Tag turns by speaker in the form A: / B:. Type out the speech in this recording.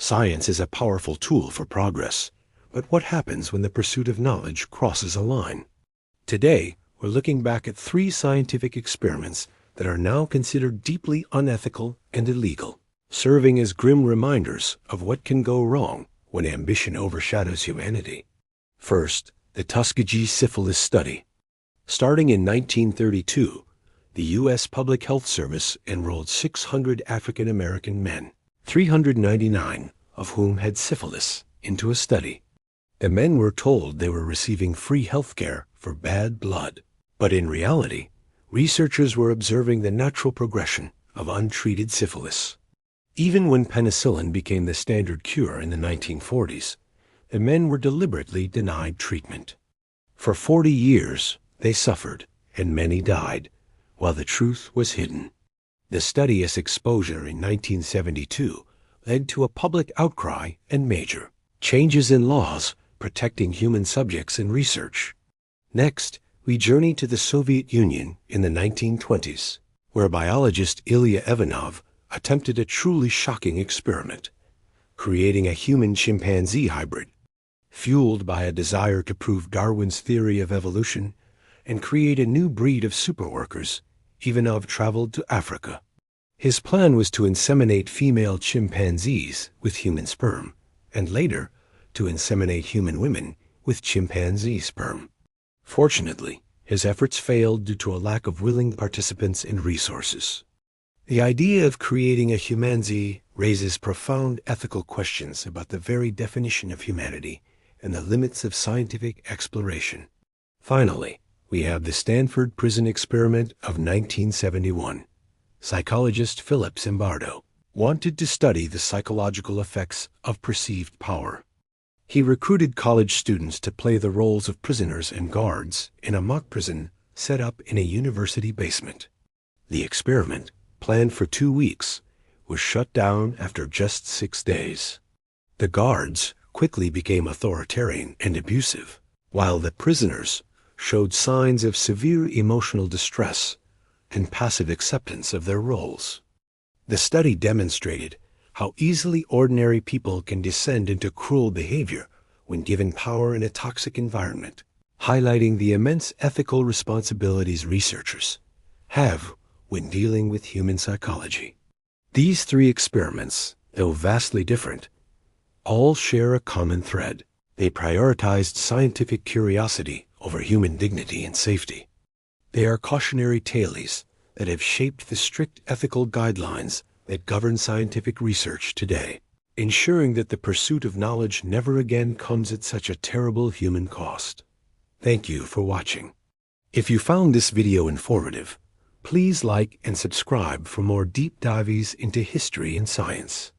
A: Science is a powerful tool for progress, but what happens when the pursuit of knowledge crosses a line? Today, we're looking back at 3 scientific experiments that are now considered deeply unethical and illegal, serving as grim reminders of what can go wrong when ambition overshadows humanity. First, the Tuskegee syphilis study. Starting in 1932, the U.S. Public Health Service enrolled 600 African American men, 399 of whom had syphilis, into a study. The men were told they were receiving free health care for bad blood, but in reality, researchers were observing the natural progression of untreated syphilis. Even when penicillin became the standard cure in the 1940s, the men were deliberately denied treatment. For 40 years, they suffered, and many died, while the truth was hidden. The studious exposure in 1972 led to a public outcry and major changes in laws protecting human subjects in research. Next, we journey to the Soviet Union in the 1920s, where biologist Ilya Ivanov attempted a truly shocking experiment, creating a human-chimpanzee hybrid. Fueled by a desire to prove Darwin's theory of evolution and create a new breed of superworkers, Ivanov traveled to Africa. His plan was to inseminate female chimpanzees with human sperm, and later to inseminate human women with chimpanzee sperm. Fortunately, his efforts failed due to a lack of willing participants and resources. The idea of creating a humanzee raises profound ethical questions about the very definition of humanity and the limits of scientific exploration. Finally, we have the Stanford Prison Experiment of 1971. Psychologist Philip Zimbardo wanted to study the psychological effects of perceived power. He recruited college students to play the roles of prisoners and guards in a mock prison set up in a university basement. The experiment, planned for 2 weeks, was shut down after just 6 days. The guards quickly became authoritarian and abusive, while the prisoners showed signs of severe emotional distress and passive acceptance of their roles. The study demonstrated how easily ordinary people can descend into cruel behavior when given power in a toxic environment, highlighting the immense ethical responsibilities researchers have when dealing with human psychology. These 3 experiments, though vastly different, all share a common thread. They prioritized scientific curiosity over human dignity and safety. They are cautionary tales that have shaped the strict ethical guidelines that govern scientific research today, ensuring that the pursuit of knowledge never again comes at such a terrible human cost. Thank you for watching. If you found this video informative, please like and subscribe for more deep dives into history and science.